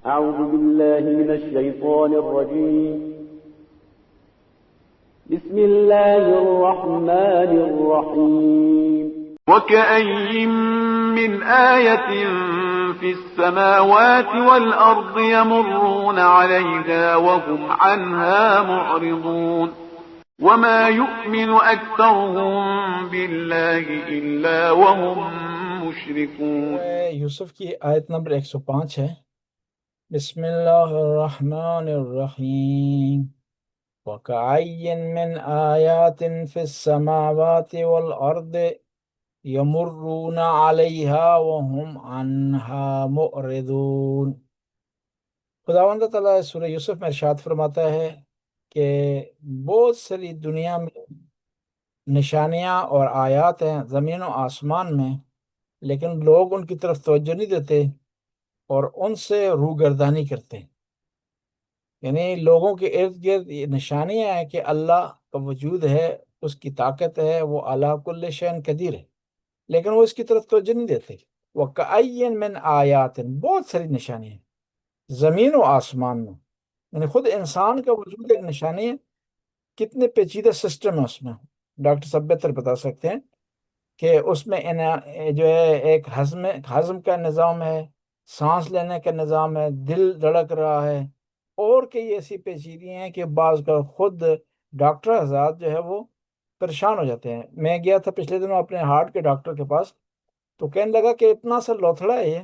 أعوذ بالله من الشيطان الرجيم بسم الله الرحمن الرحيم وكأي من آية في السماوات والأرض يمرون عليها وهم عنها معرضون وما يؤمن أكثرهم بالله إلا وهم مشركون. یوسف کی آیت نمبر 105 ہے. بسم اللہ الرحمن الرحیم. وَكَأَيٍّ مِّنْ آيَاتٍ فِي السَّمَاوَاتِ وَالْأَرْضِ يَمُرُّونَ عَلَيْهَا وَهُمْ عَنْهَا مُعْرِضُونَ. خداوند تعالیٰ سورہ یوسف میں ارشاد فرماتا ہے کہ بہت ساری دنیا میں نشانیاں اور آیات ہیں زمین و آسمان میں، لیکن لوگ ان کی طرف توجہ نہیں دیتے اور ان سے روگردانی کرتے ہیں. یعنی لوگوں کے ارد گرد یہ نشانیاں ہیں کہ اللہ کا وجود ہے، اس کی طاقت ہے، وہ علی کل شیء قدیر ہے، لیکن وہ اس کی طرف توجہ نہیں دیتے. وَكَأَيٍّ مِّنْ آیات، بہت ساری نشانیاں ہیں زمین و آسمان میں. یعنی خود انسان کا وجود ایک نشانی ہے. کتنے پیچیدہ سسٹم ہے اس میں، ڈاکٹر صاحب بہتر بتا سکتے ہیں کہ اس میں جو ہے ایک ہضم کا نظام ہے، سانس لینے کا نظام ہے، دل دھڑک رہا ہے، اور کئی ایسی پیچیدگیاں ہیں کہ بعض کا خود ڈاکٹر حضرات جو ہے وہ پریشان ہو جاتے ہیں. میں گیا تھا پچھلے دنوں اپنے ہارٹ کے ڈاکٹر کے پاس، تو کہنے لگا کہ اتنا سا لوتھڑا ہے یہ،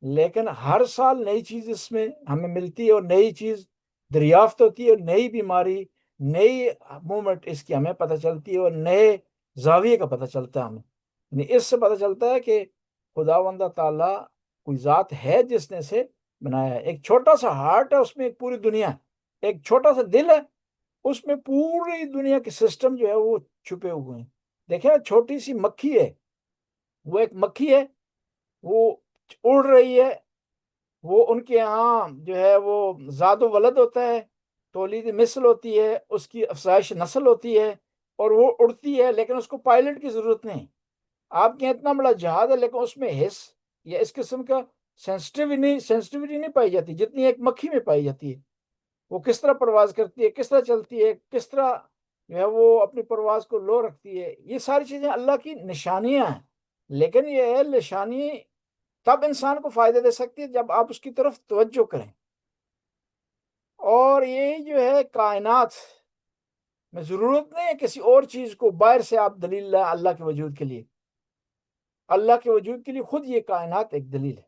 لیکن ہر سال نئی چیز اس میں ہمیں ملتی ہے اور نئی چیز دریافت ہوتی ہے، اور نئی بیماری، نئی موومنٹ اس کی ہمیں پتہ چلتی ہے، اور نئے زاویے کا پتہ چلتا ہے ہمیں. یعنی اس سے پتہ چلتا ہے کہ خداوند تعالیٰ کوئی ذات ہے جس نے اسے بنایا ہے. ایک چھوٹا سا ہارٹ ہے، اس میں ایک پوری دنیا ہے. ایک چھوٹا سا دل ہے، اس میں پوری دنیا کے سسٹم جو ہے وہ چھپے ہوئے ہیں. دیکھیں چھوٹی سی مکھی ہے، وہ ایک مکھی ہے، وہ اڑ رہی ہے، وہ ان کے یہاں جو ہے وہ زاد و ولد ہوتا ہے، تولید مثل ہوتی ہے، اس کی افزائش نسل ہوتی ہے، اور وہ اڑتی ہے، لیکن اس کو پائلٹ کی ضرورت نہیں. آپ کے اتنا بڑا جہاز ہے، لیکن اس میں حس یا اس قسم کا سینسٹیوٹی نہیں پائی جاتی جتنی ایک مکھی میں پائی جاتی ہے. وہ کس طرح پرواز کرتی ہے، کس طرح چلتی ہے، کس طرح جو ہے وہ اپنی پرواز کو لو رکھتی ہے، یہ ساری چیزیں اللہ کی نشانیاں ہیں. لیکن یہ ہے نشانی تب انسان کو فائدہ دے سکتی ہے جب آپ اس کی طرف توجہ کریں. اور یہ جو ہے کائنات میں ضرورت نہیں ہے کسی اور چیز کو باہر سے آپ دلیل لائیں اللہ کے وجود کے لیے. اللہ کے وجود کے لیے خود یہ کائنات ایک دلیل ہے.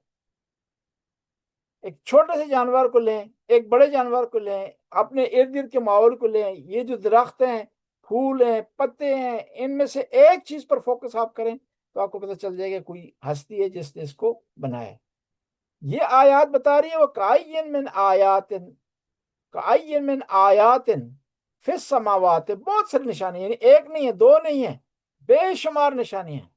ایک چھوٹے سے جانور کو لیں، ایک بڑے جانور کو لیں، اپنے ارد گرد کے ماحول کو لیں، یہ جو درخت ہیں، پھول ہیں، پتے ہیں، ان میں سے ایک چیز پر فوکس آپ کریں تو آپ کو پتہ چل جائے گا کوئی ہستی ہے جس نے اس کو بنایا ہے. یہ آیات بتا رہی ہے وہ کائین من آیاتن فی السماوات، بہت ساری نشانی، یعنی ایک نہیں ہے، دو نہیں ہے، بے شمار نشانی ہیں.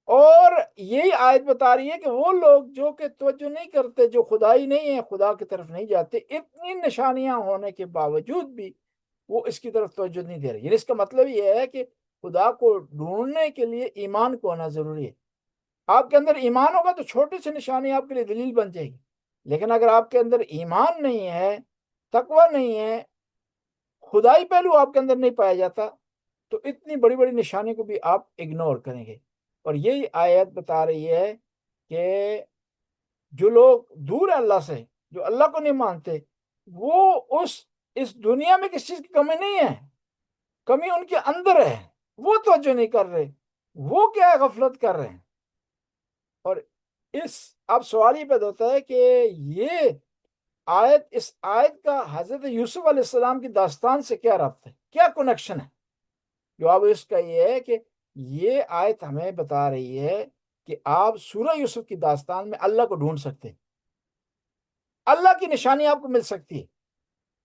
اور یہی آیت بتا رہی ہے کہ وہ لوگ جو کہ توجہ نہیں کرتے، جو خدائی نہیں ہے، خدا کی طرف نہیں جاتے، اتنی نشانیاں ہونے کے باوجود بھی وہ اس کی طرف توجہ نہیں دے رہے. یعنی اس کا مطلب یہ ہے کہ خدا کو ڈھونڈنے کے لیے ایمان کو ہونا ضروری ہے. آپ کے اندر ایمان ہوگا تو چھوٹی سی نشانی آپ کے لیے دلیل بن جائے گی، لیکن اگر آپ کے اندر ایمان نہیں ہے، تقوی نہیں ہے، خدائی پہلو آپ کے اندر نہیں پایا جاتا، تو اتنی بڑی بڑی نشانی کو بھی آپ اگنور کریں گے. اور یہی آیت بتا رہی ہے کہ جو لوگ دور ہیں اللہ سے، جو اللہ کو نہیں مانتے، وہ اس دنیا میں کس چیز کی کمی نہیں ہے، کمی ان کے اندر ہے. وہ توجہ نہیں کر رہے، وہ کیا غفلت کر رہے ہیں. اور اب سوال یہ پیدا ہوتا ہے کہ اس آیت کا حضرت یوسف علیہ السلام کی داستان سے کیا ربط ہے، کیا کنیکشن ہے؟ جواب اس کا یہ ہے کہ یہ آیت ہمیں بتا رہی ہے کہ آپ سورہ یوسف کی داستان میں اللہ کو ڈھونڈ سکتے ہیں، اللہ کی نشانی آپ کو مل سکتی ہے.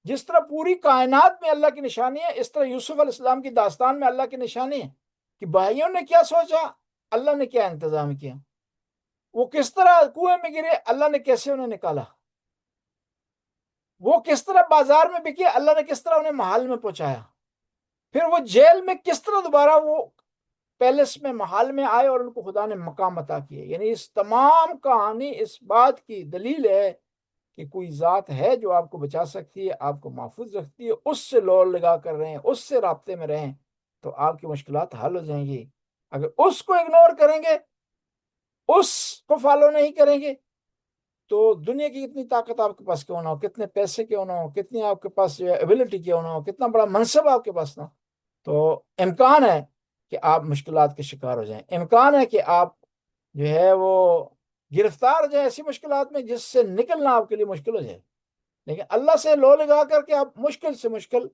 جس طرح پوری کائنات میں اللہ کی نشانی ہے، اس طرح یوسف علیہ السلام کی داستان میں اللہ کی نشانی ہے کہ بھائیوں نے کیا سوچا، اللہ نے کیا انتظام کیا، وہ کس طرح کنویں میں گرے، اللہ نے کیسے انہیں نکالا، وہ کس طرح بازار میں بکے، اللہ نے کس طرح انہیں محل میں پہنچایا، پھر وہ جیل میں کس طرح دوبارہ وہ پیلس میں محل میں آئے اور ان کو خدا نے مقام عطا کیے. یعنی اس تمام کہانی اس بات کی دلیل ہے کہ کوئی ذات ہے جو آپ کو بچا سکتی ہے، آپ کو محفوظ رکھتی ہے، اس سے لو لگا کر رہیں، اس سے رابطے میں رہیں، تو آپ کی مشکلات حل ہو جائیں گی۔ اگر اس کو اگنور کریں گے، اس کو فالو نہیں کریں گے، تو دنیا کی کتنی طاقت آپ کے پاس کیوں نہ ہو، کتنے پیسے کیوں نہ ہو، کتنی آپ کے پاس ایبلٹی کیوں نہ ہو، کتنا بڑا منصب آپ کے پاس نہ ہو، تو امکان ہے کہ آپ مشکلات کے شکار ہو جائیں، امکان ہے کہ آپ جو ہے وہ گرفتار ہو جائیں ایسی مشکلات میں جس سے نکلنا آپ کے لیے مشکل ہو جائے۔ لیکن اللہ سے لو لگا کر کے آپ مشکل سے مشکل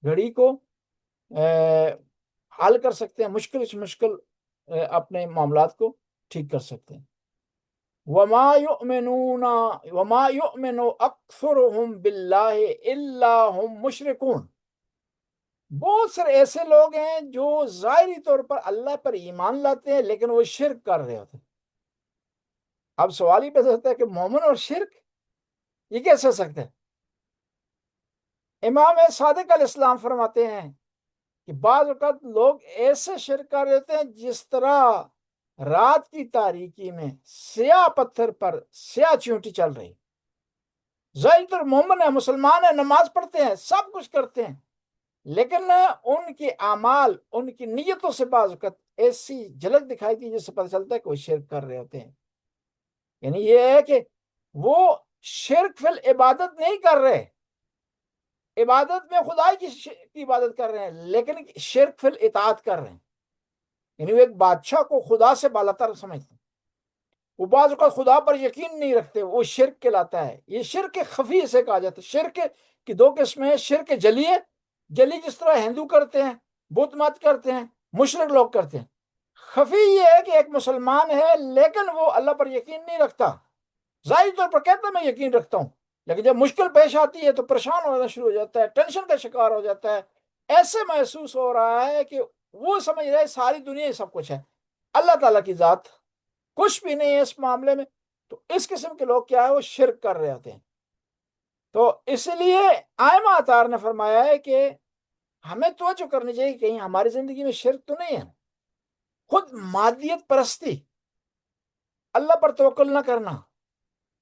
گھڑی کو حل کر سکتے ہیں، مشکل سے مشکل اپنے معاملات کو ٹھیک کر سکتے ہیں۔ وما يؤمن اکثرهم باللہ الا هم مشرکون، بہت سارے ایسے لوگ ہیں جو ظاہری طور پر اللہ پر ایمان لاتے ہیں لیکن وہ شرک کر رہے ہوتے ہیں۔ اب سوال ہی پیدا ہوتا ہے کہ مومن اور شرک یہ کیسے ہو سکتا ہے؟ امام صادق علیہ السلام فرماتے ہیں کہ بعض اوقات لوگ ایسے شرک کر رہے ہوتے ہیں جس طرح رات کی تاریکی میں سیاہ پتھر پر سیاہ چیونٹی چل رہی، ظاہر طور مومن ہے، مسلمان ہے، نماز پڑھتے ہیں، سب کچھ کرتے ہیں، لیکن ان کے اعمال، ان کی نیتوں سے بعض اوقات ایسی جھلک دکھائی دی جس سے پتہ چلتا ہے کہ وہ شرک کر رہے ہوتے ہیں۔ یعنی یہ ہے کہ وہ شرک فی العبادت نہیں کر رہے، عبادت میں خدا کی عبادت کر رہے ہیں، لیکن شرک فی الاطاعت کر رہے ہیں۔ یعنی وہ ایک بادشاہ کو خدا سے بالاتر سمجھتے ہیں، وہ بعض اوقات خدا پر یقین نہیں رکھتے، وہ شرک کہلاتا ہے۔ یہ شرک خفی سے کہا جاتا ہے۔ شرک کی دو قسمیں ہیں، شرک جلی ہے، جلی جس طرح ہندو کرتے ہیں، بت مت کرتے ہیں، مشرک لوگ کرتے ہیں۔ خفی یہ ہے کہ ایک مسلمان ہے لیکن وہ اللہ پر یقین نہیں رکھتا، ظاہری طور پر کہتا ہے میں یقین رکھتا ہوں، لیکن جب مشکل پیش آتی ہے تو پریشان ہونا شروع ہو جاتا ہے، ٹینشن کا شکار ہو جاتا ہے، ایسے محسوس ہو رہا ہے کہ وہ سمجھ رہا ہے ساری دنیا ہی سب کچھ ہے، اللہ تعالیٰ کی ذات کچھ بھی نہیں ہے اس معاملے میں۔ تو اس قسم کے لوگ کیا ہے، وہ شرک کر رہے ہوتے ہیں۔ تو اس لیے آئمہ اطہار نے فرمایا ہے کہ ہمیں توجہ کرنی چاہیے کہ کہیں ہماری زندگی میں شرک تو نہیں ہے۔ خود مادیت پرستی، اللہ پر توکل نہ کرنا،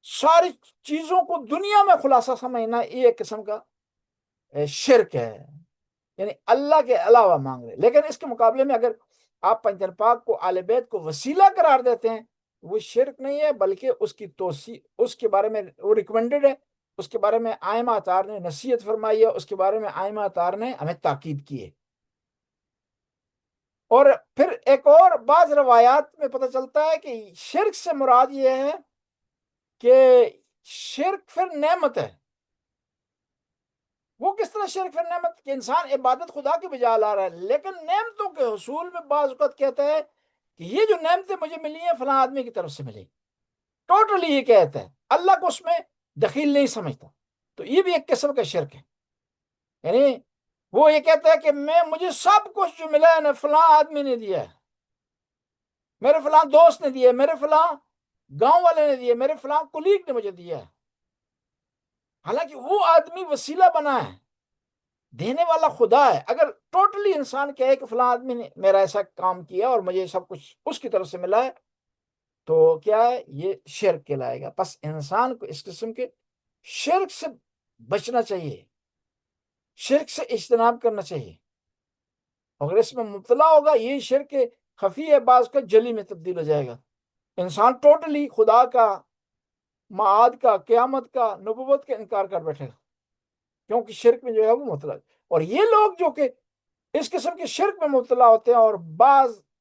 ساری چیزوں کو دنیا میں خلاصہ سمجھنا، یہ ایک قسم کا شرک ہے، یعنی اللہ کے علاوہ مانگ رہے۔ لیکن اس کے مقابلے میں اگر آپ پنجتن پاک کو، آل بیت کو وسیلہ قرار دیتے ہیں، وہ شرک نہیں ہے بلکہ اس کی توسیع، اس کے بارے میں وہ ریکمنڈڈ ہے، اس کے بارے میں آئمہ اطہار نے نصیحت فرمائی ہے، اس کے بارے میں آئمہ اطہار نے ہمیں تاکید کی ہے۔ اور پھر ایک اور بعض روایات میں پتہ چلتا ہے کہ شرک سے مراد یہ ہے کہ شرک پھر نعمت ہے۔ وہ کس طرح شرک پھر نعمت کہ انسان عبادت خدا کی بجا لا رہا ہے، لیکن نعمتوں کے حصول میں بعض اوقات کہتا ہے کہ یہ جو نعمتیں مجھے ملی ہیں فلاں آدمی کی طرف سے ملی، ٹوٹلی یہ کہتا ہے، اللہ کو اس میں دخیل نہیں سمجھتا۔ تو یہ بھی ایک قسم کا شرک ہے، یعنی وہ یہ کہتا ہے کہ مجھے سب کچھ جو ملا ہے نا فلاں آدمی نے دیا ہے، میرے فلاں دوست نے دیا ہے، میرے فلاں گاؤں والے نے دیا ہے، میرے فلاں کولیگ نے مجھے دیا ہے، حالانکہ وہ آدمی وسیلہ بنا ہے، دینے والا خدا ہے۔ اگر ٹوٹلی انسان کہے کہ فلاں آدمی نے میرا ایسا کام کیا اور مجھے سب کچھ اس کی طرف سے ملا ہے، تو کیا ہے، یہ شرک کہلائے گا۔ پس انسان کو اس قسم کے شرک سے بچنا چاہیے، شرک سے اجتناب کرنا چاہیے۔ اگر اس میں مبتلا ہوگا، یہ شرک خفی ہے، بعض کا جلی میں تبدیل ہو جائے گا، انسان ٹوٹلی خدا کا، معاد کا، قیامت کا، نبوت کا انکار کر بیٹھے گا، کیونکہ شرک میں جو ہے وہ مبتلا ہے۔ اور یہ لوگ جو کہ اس قسم کے شرک میں مبتلا ہوتے ہیں اور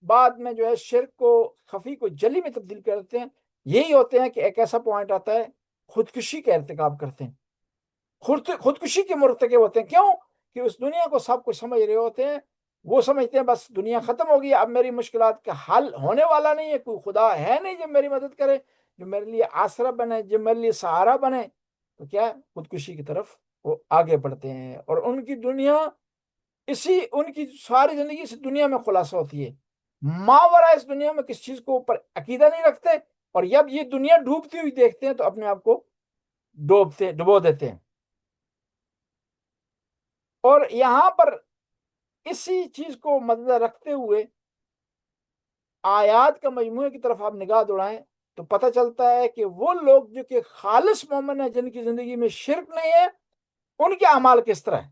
بعد میں جو ہے شرک کو، خفی کو جلی میں تبدیل کر دیتے ہیں، یہی ہوتے ہیں کہ ایک ایسا پوائنٹ آتا ہے خودکشی کا ارتکاب کرتے ہیں، خودکشی کے مرتکب ہوتے ہیں۔ کیوں؟ کہ اس دنیا کو سب کچھ سمجھ رہے ہوتے ہیں، وہ سمجھتے ہیں بس دنیا ختم ہوگی، اب میری مشکلات کا حل ہونے والا نہیں ہے، کوئی خدا ہے نہیں جو میری مدد کرے، جو میرے لیے آسرا بنے، جو میرے لیے سہارا بنے، تو کیا ہے، خودکشی کی طرف وہ آگے بڑھتے ہیں، اور ان کی دنیا ان کی ساری زندگی اس دنیا میں خلاصہ ہوتی ہے، ماورا اس دنیا میں کس چیز کو اوپر عقیدہ نہیں رکھتے، اور جب یہ دنیا ڈوبتی ہوئی دیکھتے ہیں تو اپنے آپ کو ڈبو دیتے ہیں۔ اور یہاں پر اسی چیز کو مد نظر رکھتے ہوئے آیات کا مجموعے کی طرف آپ نگاہ دوڑائیں تو پتہ چلتا ہے کہ وہ لوگ جو کہ خالص مومن ہیں، جن کی زندگی میں شرک نہیں ہے، ان کے اعمال کس طرح ہیں۔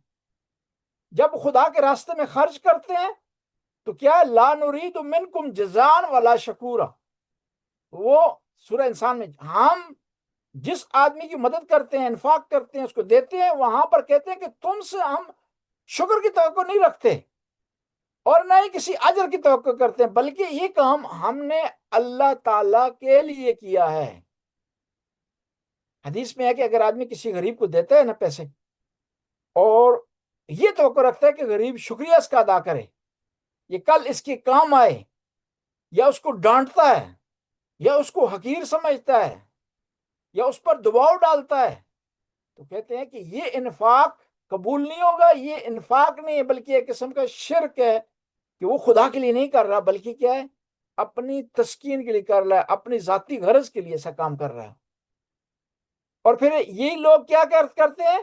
جب خدا کے راستے میں خرچ کرتے ہیں تو کیا لا نرید منکم جزاء ولا شکورا، وہ سورہ انسان میں ہم جس آدمی کی مدد کرتے ہیں، انفاق کرتے ہیں، اس کو دیتے ہیں، وہاں پر کہتے ہیں کہ تم سے ہم شکر کی توقع نہیں رکھتے اور نہ ہی کسی اجر کی توقع کرتے ہیں، بلکہ یہ کام ہم نے اللہ تعالی کے لیے کیا ہے۔ حدیث میں ہے کہ اگر آدمی کسی غریب کو دیتا ہے نا پیسے، اور یہ توقع رکھتا ہے کہ غریب شکریہ اس کا ادا کرے، یہ کل اس کے کام آئے، یا اس کو ڈانٹتا ہے، یا اس کو حقیر سمجھتا ہے، یا اس پر دباؤ ڈالتا ہے، تو کہتے ہیں کہ یہ انفاق قبول نہیں ہوگا۔ یہ انفاق نہیں ہے، بلکہ ایک قسم کا شرک ہے کہ وہ خدا کے لیے نہیں کر رہا، بلکہ کیا ہے، اپنی تسکین کے لیے کر رہا ہے، اپنی ذاتی غرض کے لیے ایسا کام کر رہا ہے۔ اور پھر یہی لوگ کیا کرتے ہیں،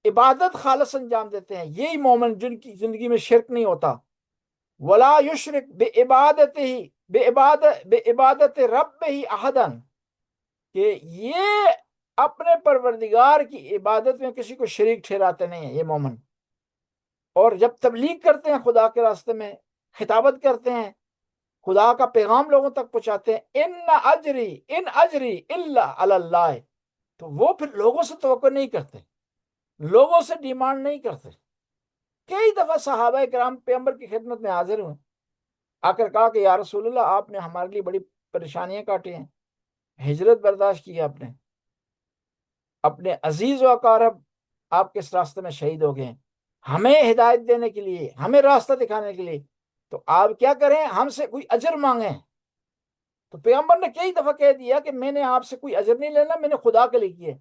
عبادت خالص انجام دیتے ہیں۔ یہی مومن جن کی زندگی میں شرک نہیں ہوتا، ولا یشرک بعبادت رب ہی احدا، کہ یہ اپنے پروردگار کی عبادت میں کسی کو شریک ٹھہراتے نہیں ہیں یہ مومن۔ اور جب تبلیغ کرتے ہیں خدا کے راستے میں، خطابت کرتے ہیں، خدا کا پیغام لوگوں تک پہنچاتے ہیں، ان اجری الا علی اللہ، تو وہ پھر لوگوں سے توقع نہیں کرتے، لوگوں سے ڈیمانڈ نہیں کرتے۔ کئی دفعہ صحابہ کرام پیغمبر کی خدمت میں حاضر ہوئے، آ کر کہا کہ یا رسول اللہ، آپ نے ہمارے لیے بڑی پریشانیاں کاٹی ہیں، ہجرت برداشت کی آپ نے، اپنے عزیز و اقارب آپ کے اس راستے میں شہید ہو گئے ہیں، ہمیں ہدایت دینے کے لیے، ہمیں راستہ دکھانے کے لیے، تو آپ کیا کریں، ہم سے کوئی اجر مانگیں۔ تو پیغمبر نے کئی دفعہ کہہ دیا کہ میں نے آپ سے کوئی اجر نہیں لینا، میں نے خدا کے لیے کیے۔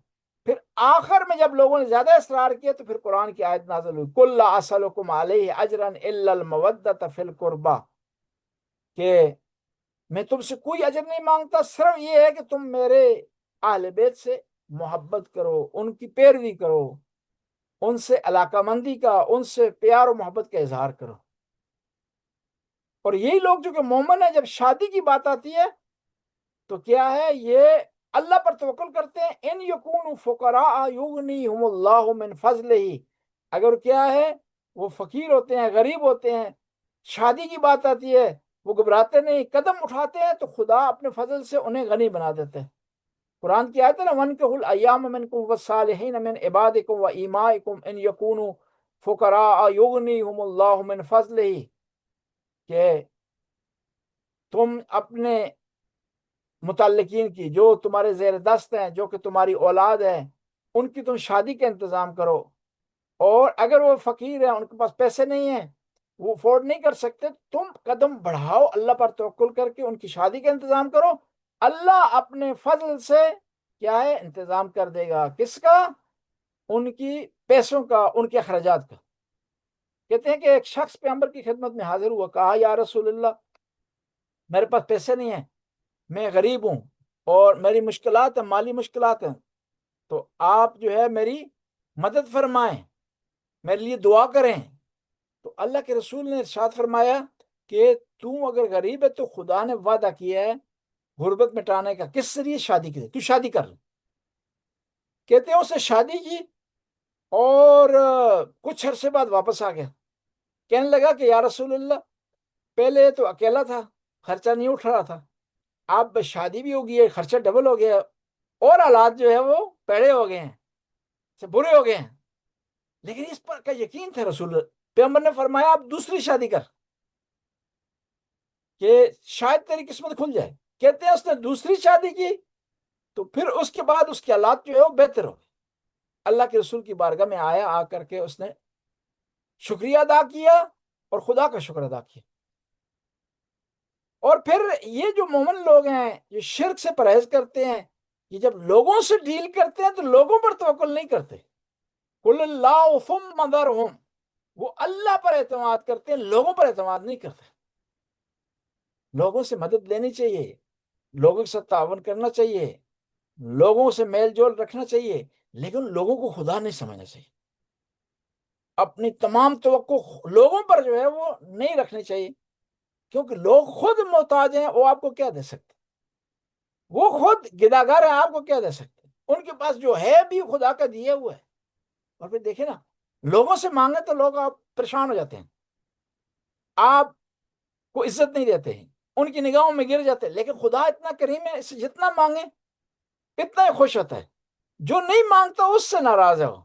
پھر آخر میں جب لوگوں نے زیادہ اصرار کیا تو پھر قرآن کی آیت نازل ہوئی، قل لا اسألکم علیہ اجرا الا المودۃ فی القربى، کہ میں تم سے کوئی اجر نہیں مانگتا، صرف یہ ہے کہ تم میرے اہل بیت سے محبت کرو، ان کی پیروی کرو، ان سے علاقہ مندی کا، ان سے پیار و محبت کا اظہار کرو۔ اور یہی لوگ جو کہ مومن ہیں، جب شادی کی بات آتی ہے تو کیا ہے، یہ اللہ پر توکل کرتے ہیں، ان یکونوا فقراء یغنیہم اللہ من فضلہ، اگر کیا ہے وہ فقیر ہوتے ہیں، غریب ہوتے ہیں، شادی کی بات آتی ہے وہ گھبراتے نہیں، قدم اٹھاتے ہیں تو خدا اپنے فضل سے انہیں غنی بنا دیتے ہیں۔ قرآن کی آیت ہے نا، وَانكِحُوا الْأَيَّامَ مِنكُمْ وَالصَّالِحِينَ مِنْ عِبَادِكُمْ وَإِمَائِكُمْ إِنْ يَكُونُوا فُقَرَاءَ يُغْنِيهُمُ اللَّهُ مِنْ فَضْلِهِ، کہ تم اپنے متعلقین کی، جو تمہارے زیر دست ہیں، جو کہ تمہاری اولاد ہے، ان کی تم شادی کا انتظام کرو، اور اگر وہ فقیر ہیں، ان کے پاس پیسے نہیں ہیں، وہ افورڈ نہیں کر سکتے، تم قدم بڑھاؤ، اللہ پر توکل کر کے ان کی شادی کا انتظام کرو، اللہ اپنے فضل سے کیا ہے انتظام کر دے گا۔ کس کا؟ ان کی پیسوں کا، ان کے اخراجات کا۔ کہتے ہیں کہ ایک شخص پیغمبر کی خدمت میں حاضر ہوا، کہا یا رسول اللہ، میرے پاس پیسے نہیں ہیں، میں غریب ہوں اور میری مشکلات ہیں، مالی مشکلات ہیں، تو آپ جو ہے میری مدد فرمائیں، میرے لیے دعا کریں۔ تو اللہ کے رسول نے ارشاد فرمایا کہ تم اگر غریب ہے تو خدا نے وعدہ کیا ہے غربت مٹانے کا، کس ذریعے؟ شادی کے ذریعے، تو شادی کر لے۔ کہتے ہیں اس نے شادی کی اور کچھ عرصے بعد واپس آ گیا، کہنے لگا کہ یا رسول اللہ، پہلے تو اکیلا تھا، خرچہ نہیں اٹھ رہا تھا، اب شادی بھی ہو گئی ہے، خرچہ ڈبل ہو گیا، اور حالات جو ہے وہ پیڑے ہو گئے ہیں، برے ہو گئے ہیں، لیکن اس پر کا یقین تھا رسول اللہ۔ پیغمبر نے فرمایا آپ دوسری شادی کر کہ شاید تیری قسمت کھل جائے۔ کہتے ہیں اس نے دوسری شادی کی تو پھر اس کے بعد اس کے حالات جو ہے وہ بہتر ہو گئے۔ اللہ کے رسول کی بارگاہ میں آیا، آ کر کے اس نے شکریہ ادا کیا اور خدا کا شکر ادا کیا۔ اور پھر یہ جو مومن لوگ ہیں، یہ شرک سے پرہیز کرتے ہیں، یہ جب لوگوں سے ڈیل کرتے ہیں تو لوگوں پر توکل نہیں کرتے، قل اللہ ثم ذرہم، وہ اللہ پر اعتماد کرتے ہیں، لوگوں پر اعتماد نہیں کرتے۔ لوگوں سے مدد لینی چاہیے، لوگوں کے ساتھ تعاون کرنا چاہیے، لوگوں سے میل جول رکھنا چاہیے، لیکن لوگوں کو خدا نہیں سمجھنا چاہیے۔ اپنی تمام توقع لوگوں پر جو ہے وہ نہیں رکھنی چاہیے، کیونکہ لوگ خود محتاج ہیں، وہ آپ کو کیا دے سکتے۔ وہ خود گداگر ہیں، آپ کو کیا دے سکتے ہیں؟ ان کے پاس جو ہے بھی خدا کا دیا ہوا ہے۔ اور پھر دیکھیں نا، لوگوں سے مانگے تو لوگ آپ پریشان ہو جاتے ہیں، آپ کو عزت نہیں دیتے ہیں، ان کی نگاہوں میں گر جاتے ہیں، لیکن خدا اتنا کریم ہے، اس سے جتنا مانگے اتنا ہی خوش ہوتا ہے۔ جو نہیں مانگتا اس سے ناراض ہے وہ۔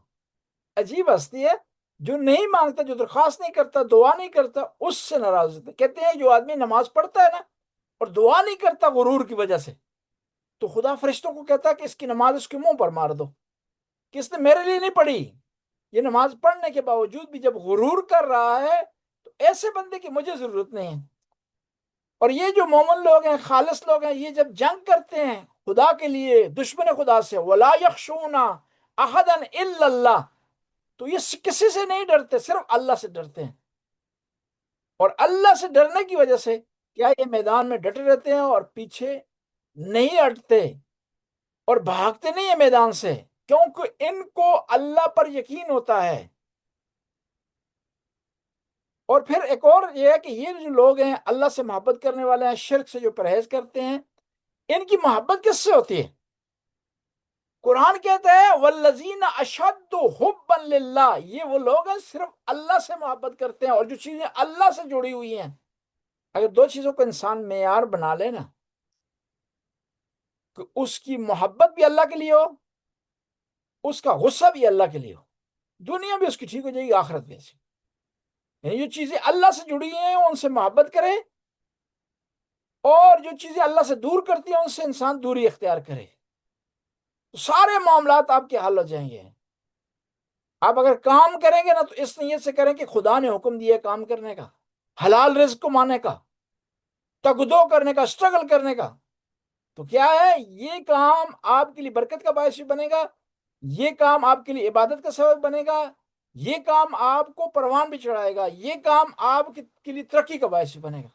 عجیب ہستی ہے، جو نہیں مانگتا، جو درخواست نہیں کرتا، دعا نہیں کرتا، اس سے ناراض ہوتا ہے۔ کہتے ہیں جو آدمی نماز پڑھتا ہے نا اور دعا نہیں کرتا غرور کی وجہ سے، تو خدا فرشتوں کو کہتا ہے کہ اس کی نماز اس کے منہ پر مار دو، کہ اس نے میرے لیے نہیں پڑھی۔ یہ نماز پڑھنے کے باوجود بھی جب غرور کر رہا ہے تو ایسے بندے کی مجھے ضرورت نہیں ہے۔ اور یہ جو مومن لوگ ہیں، خالص لوگ ہیں، یہ جب جنگ کرتے ہیں خدا کے لیے دشمن خدا سے، وَلَا يَخْشُونَ أَحَدًا إِلَّا اللَّهَ، تو یہ کسی سے نہیں ڈرتے، صرف اللہ سے ڈرتے ہیں۔ اور اللہ سے ڈرنے کی وجہ سے کیا یہ میدان میں ڈٹے رہتے ہیں اور پیچھے نہیں ہٹتے اور بھاگتے نہیں ہیں میدان سے، کیونکہ ان کو اللہ پر یقین ہوتا ہے۔ اور پھر ایک اور یہ ہے کہ یہ جو لوگ ہیں اللہ سے محبت کرنے والے ہیں، شرک سے جو پرہیز کرتے ہیں، ان کی محبت کس سے ہوتی ہے؟ قرآن کہتا ہے والذین اشد حبا للہ، یہ وہ لوگ ہیں صرف اللہ سے محبت کرتے ہیں، اور جو چیزیں اللہ سے جڑی ہوئی ہیں۔ اگر دو چیزوں کو انسان معیار بنا لے نا، کہ اس کی محبت بھی اللہ کے لیے ہو، اس کا غصہ بھی اللہ کے لیے ہو، دنیا بھی اس کی ٹھیک ہو جائے گی، آخرت بھی ایسی۔ یعنی جو چیزیں اللہ سے جڑی ہیں ان سے محبت کرے، اور جو چیزیں اللہ سے دور کرتی ہیں ان سے انسان دوری اختیار کرے، تو سارے معاملات آپ کے حل ہو جائیں گے۔ آپ اگر کام کریں گے نا تو اس نیت سے کریں کہ خدا نے حکم دیا ہے کام کرنے کا، حلال رزق کمانے کا، تگدو کرنے کا، اسٹرگل کرنے کا، تو کیا ہے یہ کام آپ کے لیے برکت کا باعث بھی بنے گا، یہ کام آپ کے لیے عبادت کا سبب بنے گا، یہ کام آپ کو پروان بھی چڑھائے گا، یہ کام آپ کے لیے ترقی کا باعث بھی بنے گا۔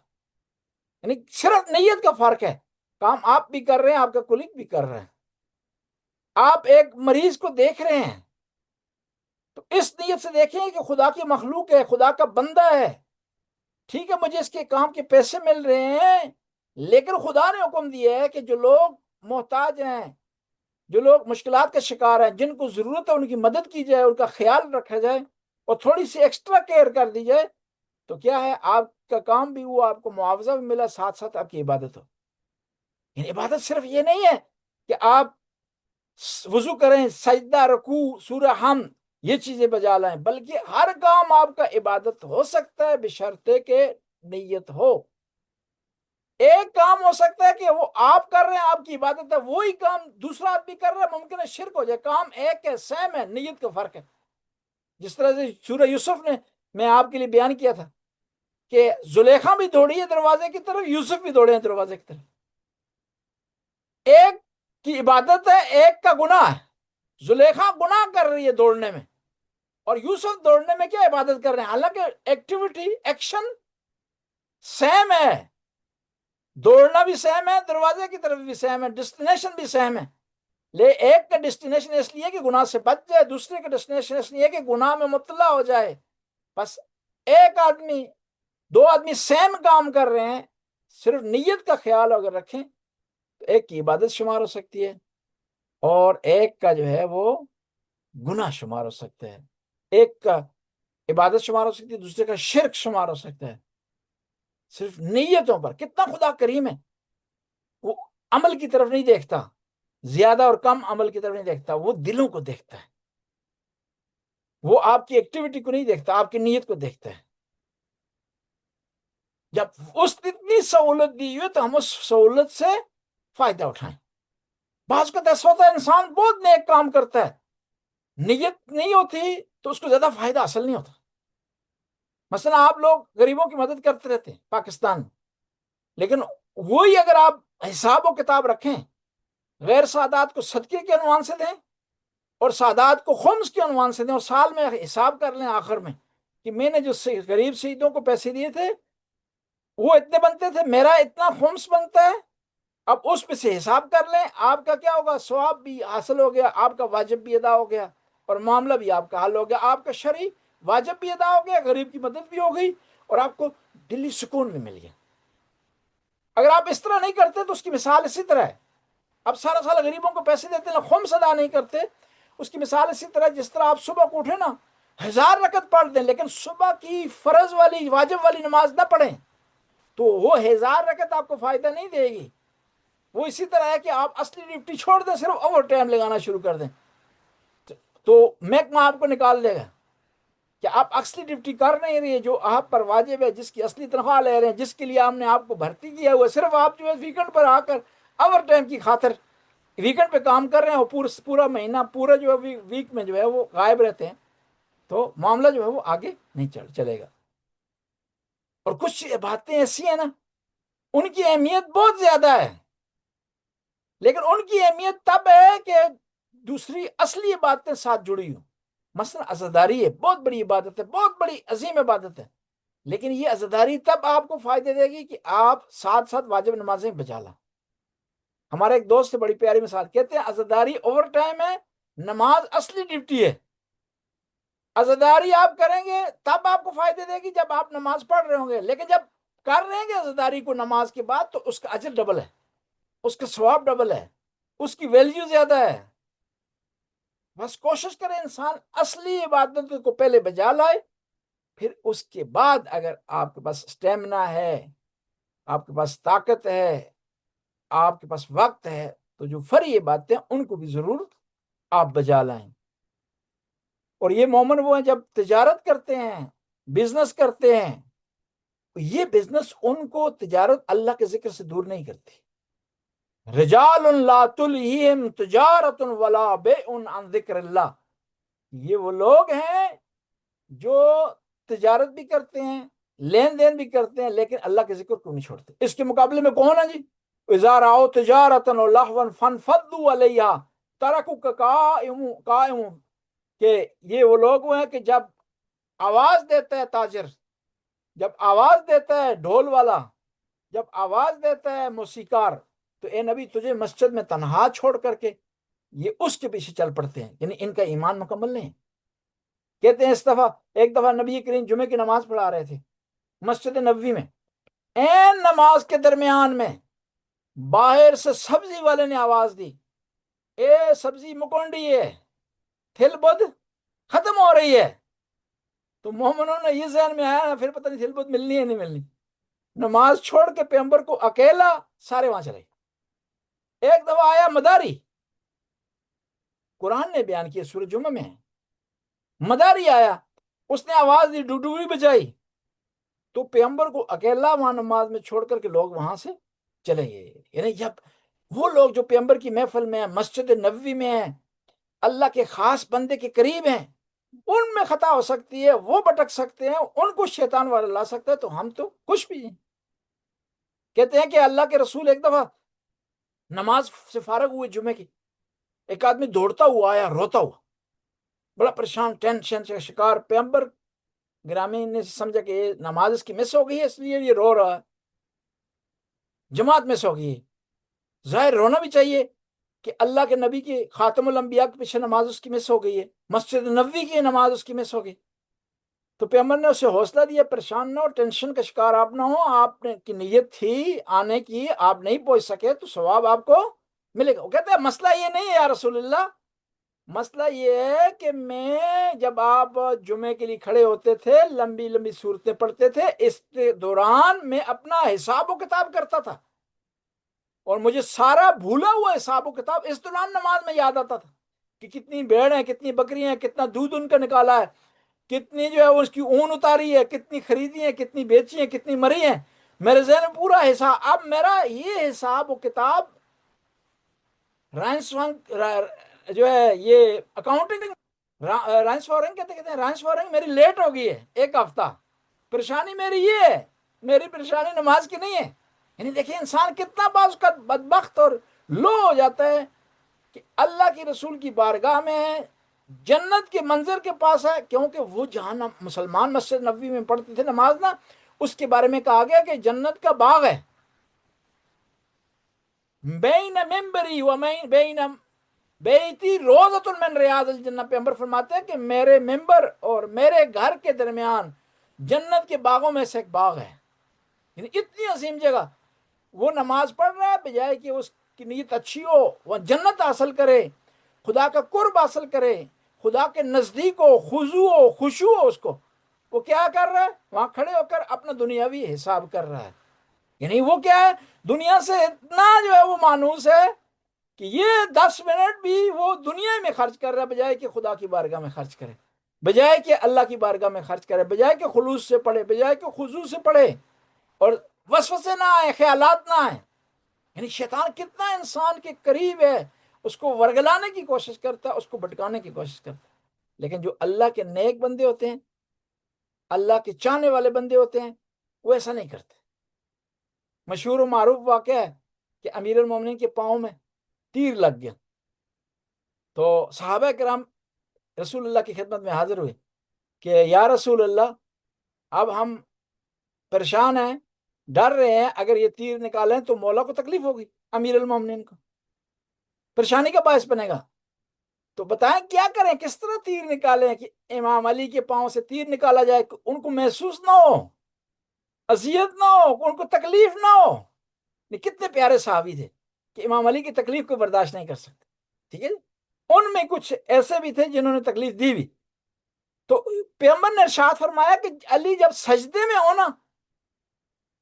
یعنی صرف نیت کا فرق ہے، کام آپ بھی کر رہے ہیں، آپ کا کولیگ بھی کر رہے ہیں، آپ ایک مریض کو دیکھ رہے ہیں تو اس نیت سے دیکھیں کہ خدا کی مخلوق ہے، خدا کا بندہ ہے، ٹھیک ہے مجھے اس کے کام کے پیسے مل رہے ہیں، لیکن خدا نے حکم دیا ہے کہ جو لوگ محتاج ہیں، جو لوگ مشکلات کا شکار ہیں، جن کو ضرورت ہے ان کی مدد کی جائے، ان کا خیال رکھا جائے اور تھوڑی سی ایکسٹرا کیئر کر دی جائے، تو کیا ہے آپ کا کام بھی ہوا، آپ کو معاوضہ بھی ملا، ساتھ ساتھ آپ کی عبادت ہو۔ یعنی عبادت صرف یہ نہیں ہے کہ آپ وضو کریں، سجدہ، رکوع، سورہ حمد، یہ چیزیں بجا لائیں، بلکہ ہر کام آپ کا عبادت ہو سکتا ہے بشرطے کہ نیت ہو۔ ایک کام ہو سکتا ہے کہ وہ آپ کر رہے ہیں، آپ کی عبادت ہے، وہی کام دوسرا آدمی کر رہا ہے، ممکن ہے شرک ہو جائے، کام ایک ہے، سیم ہے، نیت کا فرق ہے۔ جس طرح سے سورہ یوسف نے میں آپ کے لیے بیان کیا تھا کہ زلیخا بھی دوڑی ہے دروازے کی طرف، یوسف بھی دوڑے ہیں دروازے کی طرف، ایک کی عبادت ہے، ایک کا گناہ ہے۔ زلیخا گناہ کر رہی ہے دوڑنے میں، اور یوسف دوڑنے میں کیا عبادت کر رہے ہیں، حالانکہ ایکٹیویٹی، ایکشن سیم ہے، دوڑنا بھی سیم ہے، دروازے کی طرف بھی سیم ہے، ڈیسٹینیشن بھی سیم ہے، ایک کا ڈیسٹینیشن اس لیے کہ گناہ سے بچ جائے، دوسرے کا ڈیسٹینیشن اس لیے کہ گناہ میں مبتلا ہو جائے۔ بس ایک آدمی، دو آدمی سیم کام کر رہے ہیں، صرف نیت کا خیال اگر رکھیں تو ایک کی عبادت شمار ہو سکتی ہے اور ایک کا جو ہے وہ گناہ شمار ہو سکتا ہے، ایک کا عبادت شمار ہو سکتی ہے، دوسرے کا شرک شمار ہو سکتا ہے۔ صرف نیتوں پر کتنا خدا کریم ہے، وہ عمل کی طرف نہیں دیکھتا، زیادہ اور کم عمل کی طرف نہیں دیکھتا، وہ دلوں کو دیکھتا ہے، وہ آپ کی ایکٹیویٹی کو نہیں دیکھتا، آپ کی نیت کو دیکھتا ہے۔ جب اس اتنی سہولت دی ہوئی تو ہم اس سہولت سے فائدہ اٹھائیں۔ بعض کو ایسا ہوتا ہے انسان بہت نیک کام کرتا ہے، نیت نہیں ہوتی تو اس کو زیادہ فائدہ حاصل نہیں ہوتا۔ مثلا آپ لوگ غریبوں کی مدد کرتے رہتے ہیں پاکستان میں، لیکن وہی اگر آپ حساب و کتاب رکھیں، غیر سادات کو صدقے کے عنوان سے دیں اور سادات کو خمس کے عنوان سے دیں، اور سال میں حساب کر لیں آخر میں کہ میں نے جو غریب شہیدوں کو پیسے دیے تھے وہ اتنے بنتے تھے، میرا اتنا خمس بنتا ہے، اب اس پہ سے حساب کر لیں، آپ کا کیا ہوگا، ثواب بھی حاصل ہو گیا، آپ کا واجب بھی ادا ہو گیا اور معاملہ بھی آپ کا حل ہو گیا، آپ کا شرعی واجب بھی ادا ہو گیا، غریب کی مدد بھی ہو گئی اور آپ کو دلی سکون بھی مل گیا۔ اگر آپ اس طرح نہیں کرتے تو اس کی مثال اسی طرح ہے اب سارا سال غریبوں کو پیسے دیتے ہیں، خمس ادا نہیں کرتے. اس کی مثال اسی طرح جس طرح آپ صبح کو اٹھے نا 1000 رکعت پڑھ دیں لیکن صبح کی فرض والی واجب والی نماز نہ پڑھیں تو وہ 1000 رکعت آپ کو فائدہ نہیں دے گی. وہ اسی طرح ہے کہ آپ اصلی ڈیوٹی چھوڑ دیں، صرف اوور ٹائم لگانا شروع کر دیں تو محکمہ آپ کو نکال دے گا کہ آپ اصلی ڈیوٹی کر نہیں رہی ہے جو آپ پر واجب ہے، جس کی اصلی تنخواہ لے رہے ہیں، جس کے لیے ہم نے آپ کو بھرتی کیا ہوا، صرف آپ جو ہے ویکنڈ پر آ کر اوور ٹائم کی خاطر ویکنڈ پہ کام کر رہے ہیں اور پورا مہینہ پورا جو ہے ویک میں جو ہے وہ غائب رہتے ہیں، تو معاملہ جو ہے وہ آگے نہیں چلے گا. اور کچھ باتیں ایسی ہیں نا ان کی اہمیت بہت زیادہ ہے، لیکن ان کی اہمیت تب ہے کہ دوسری اصلی باتیں ساتھ جڑی ہوں. مثلا عزاداری ہے، بہت بڑی عبادت ہے، بہت بڑی عظیم عبادت ہے، لیکن یہ عزاداری تب آپ کو فائدے دے گی کہ آپ ساتھ ساتھ واجب نمازیں بجا لیں. ہمارے ایک دوست سے بڑی پیاری مثال کہتے ہیں عزاداری اوور ٹائم ہے، نماز اصلی ڈیوٹی ہے. عزاداری آپ کریں گے تب آپ کو فائدے دے گی جب آپ نماز پڑھ رہے ہوں گے، لیکن جب کر رہے گے عزاداری کو نماز کے بعد تو اس کا اجر ڈبل ہے، اس کا ثواب ڈبل ہے، اس کی ویلیو زیادہ ہے. بس کوشش کرے انسان اصلی عبادت کو پہلے بجا لائے، پھر اس کے بعد اگر آپ کے پاس اسٹیمنا ہے، آپ کے پاس طاقت ہے، آپ کے پاس وقت ہے، تو جو فرعی باتیں ان کو بھی ضرور آپ بجا لائیں. اور یہ مومن وہ ہیں جب تجارت کرتے ہیں، بزنس کرتے ہیں، یہ بزنس ان کو تجارت اللہ کے ذکر سے دور نہیں کرتی. رجال لا تلہیہم تجارت ولا بیع عن ذکر اللہ، یہ وہ لوگ ہیں جو تجارت بھی کرتے ہیں، لین دین بھی کرتے ہیں، لیکن اللہ کے ذکر کو نہیں چھوڑتے. اس کے مقابلے میں کون ہے جی؟ اذا رأوا تجارتا ولہوا فانفضوا علیہا ترکوک قائم، کہ یہ وہ لوگ ہیں کہ جب آواز دیتا ہے تاجر، جب آواز دیتا ہے ڈھول والا، جب آواز دیتا ہے موسیقار، تو اے نبی تجھے مسجد میں تنہا چھوڑ کر کے یہ اس کے پیچھے چل پڑتے ہیں، یعنی ان کا ایمان مکمل نہیں. کہتے ہیں ایک دفعہ نبی کریم جمعے کی نماز پڑھا رہے تھے مسجد نبوی میں، این نماز کے درمیان میں باہر سے سبزی والے نے آواز دی، اے سبزی مکونڈی ہے، تھل بد ختم ہو رہی ہے. تو مومنوں نے یہ ذہن میں آیا پھر پتہ نہیں تھل بد ملنی ہے نہیں ملنی، نماز چھوڑ کے پیغمبر کو اکیلا سارے وہاں چلے. ایک دفعہ آیا مداری، قرآن نے بیان کیا سورہ جمعہ میں ہے، مداری آیا، اس نے آواز دی، ڈوڈوری بجائی، تو پیغمبر کو اکیلا وہاں نماز میں چھوڑ کر کے لوگ وہاں سے چلے گئے. یعنی جب وہ لوگ جو پیغمبر کی محفل میں ہیں، مسجد نبوی میں ہیں، اللہ کے خاص بندے کے قریب ہیں، ان میں خطا ہو سکتی ہے، وہ بٹک سکتے ہیں، ان کو شیطان والا لا سکتا ہے، تو ہم تو کچھ بھی نہیں. کہتے ہیں کہ اللہ کے رسول ایک دفعہ نماز سے فارغ ہوئے جمعے کی، ایک آدمی دوڑتا ہوا آیا، روتا ہوا، بڑا پریشان، ٹینشن سے شکار. پیغمبر گرامی نے سمجھا کہ یہ نماز اس کی مس ہو گئی ہے، اس لیے یہ رو رہا ہے، جماعت مس ہو گئی ہے. ظاہر رونا بھی چاہیے کہ اللہ کے نبی کی خاتم الانبیاء کے پیچھے نماز اس کی مس ہو گئی ہے، مسجد نبوی کی نماز اس کی مس ہو گئی. تو پیغمبر نے اسے حوصلہ دیا، پریشان نہ ہو، ٹینشن کا شکار آپ نہ ہو، آپ نے کی نیت تھی آنے کی، آپ نہیں پہنچ سکے تو ثواب آپ کو ملے گا. وہ کہتے ہیں مسئلہ یہ نہیں ہے یا رسول اللہ، مسئلہ یہ ہے کہ میں جب آپ جمعے کے لیے کھڑے ہوتے تھے لمبی لمبی صورتیں پڑھتے تھے، اس دوران میں اپنا حساب و کتاب کرتا تھا اور مجھے سارا بھولا ہوا حساب و کتاب اس دوران نماز میں یاد آتا تھا کہ کتنی بھیڑ ہیں، کتنی بکریاں ہیں، کتنا دودھ ان کا نکالا ہے، کتنی جو ہے اس کی اون اتاری ہے، کتنی خریدی ہیں، کتنی بیچی ہیں، کتنی مری ہیں، میرے ذہن میں پورا حساب. اب میرا یہ حساب و کتاب رائنس جو ہے یہ اکاؤنٹنگ رائنس فورنگ کہتے ہیں، رائنس فورنگ میری لیٹ ہو گئی ہے ایک ہفتہ. پریشانی میری یہ ہے، میری پریشانی نماز کی نہیں ہے. یعنی دیکھیں انسان کتنا بعض کا بدبخت اور لو ہو جاتا ہے کہ اللہ کی رسول کی بارگاہ میں ہے، جنت کے منظر کے پاس ہے، کیونکہ وہ جہاں مسلمان مسجد نبوی میں پڑھتے تھے نماز نا، اس کے بارے میں کہا گیا کہ جنت کا باغ ہے، بین ممبری و بین بیتی روزۃ من ریاض الجنہ. پیغمبر فرماتے ہیں کہ میرے ممبر اور میرے گھر کے درمیان جنت کے باغوں میں سے ایک باغ ہے. یعنی اتنی عظیم جگہ، وہ نماز پڑھ رہا ہے بجائے کہ اس کی نیت اچھی ہو، وہ جنت حاصل کرے، خدا کا قرب حاصل کرے، خدا کے نزدیک ہو، خضوع ہو، خشوع ہو، اس کو وہ کیا کر رہا ہے؟ وہاں کھڑے ہو کر اپنا دنیاوی حساب کر رہا ہے. یعنی وہ کیا ہے؟ دنیا سے اتنا جو ہے وہ مانوس ہے کہ یہ 10 منٹ بھی وہ دنیا میں خرچ کر رہا ہے، بجائے کہ خدا کی بارگاہ میں خرچ کرے، بجائے کہ اللہ کی بارگاہ میں خرچ کرے، بجائے کہ خلوص سے پڑھے، بجائے کہ خضوع سے پڑھے، اور وسوسے نہ آئے، خیالات نہ آئے. یعنی شیطان کتنا انسان کے قریب ہے، اس کو ورگلانے کی کوشش کرتا ہے، اس کو بھٹکانے کی کوشش کرتا ہے. لیکن جو اللہ کے نیک بندے ہوتے ہیں، اللہ کے چاہنے والے بندے ہوتے ہیں، وہ ایسا نہیں کرتے. مشہور و معروف واقعہ ہے کہ امیر المومنین کے پاؤں میں تیر لگ گیا، تو صحابہ کرام رسول اللہ کی خدمت میں حاضر ہوئے کہ یا رسول اللہ، اب ہم پریشان ہیں، ڈر رہے ہیں، اگر یہ تیر نکالیں تو مولا کو تکلیف ہوگی، امیر المومنین کو پریشانی کا باعث بنے گا. تو بتائیں کیا کریں، کس طرح تیر نکالیں کہ امام علی کے پاؤں سے تیر نکالا جائے، ان کو محسوس نہ ہو، اذیت نہ ہو، ان کو تکلیف نہ ہو. کتنے پیارے صحابی تھے کہ امام علی کی تکلیف کو برداشت نہیں کر سکتے. ٹھیک ہے جی، ان میں کچھ ایسے بھی تھے جنہوں نے تکلیف دی بھی. تو پیغمبر نے ارشاد فرمایا کہ علی جب سجدے میں ہو نا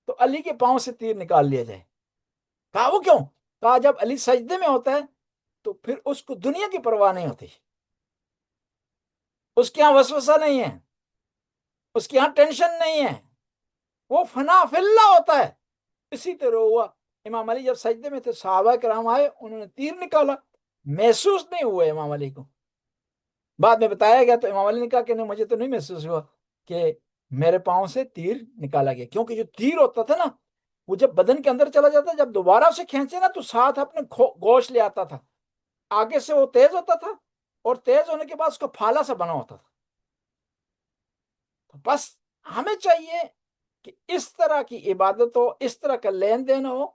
تو علی کے پاؤں سے تیر نکال لیا جائے. کہا وہ کیوں؟ کہا جب علی سجدے میں ہوتا ہے تو پھر اس کو دنیا کی پرواہ نہیں ہوتی، اس کے ہاں وسوسہ نہیں ہے، اس کے ہاں ٹینشن نہیں ہے، وہ فنا فی اللہ ہوتا ہے. اسی طرح ہوا، امام علی جب سجدے میں تھے، صحابہ کرام آئے، انہوں نے تیر نکالا، محسوس نہیں ہوا امام علی کو. بعد میں بتایا گیا تو امام علی نے کہا کہ نہیں، مجھے تو نہیں محسوس ہوا کہ میرے پاؤں سے تیر نکالا گیا، کیونکہ جو تیر ہوتا تھا نا وہ جب بدن کے اندر چلا جاتا، جب دوبارہ اسے کھینچے نا تو ساتھ اپنے گوشت لے آتا تھا. آگے سے وہ تیز ہوتا تھا اور تیز ہونے کے بعد اس کا پھالا سا بنا ہوتا تھا. تو بس ہمیں چاہیے کہ اس طرح کی عبادت ہو، اس طرح کا لین دین ہو،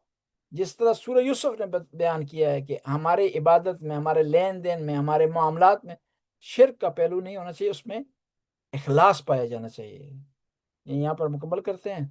جس طرح سورہ یوسف نے بیان کیا ہے کہ ہماری عبادت میں، ہمارے لین دین میں، ہمارے معاملات میں شرک کا پہلو نہیں ہونا چاہیے، اس میں اخلاص پایا جانا چاہیے. یہاں پر مکمل کرتے ہیں.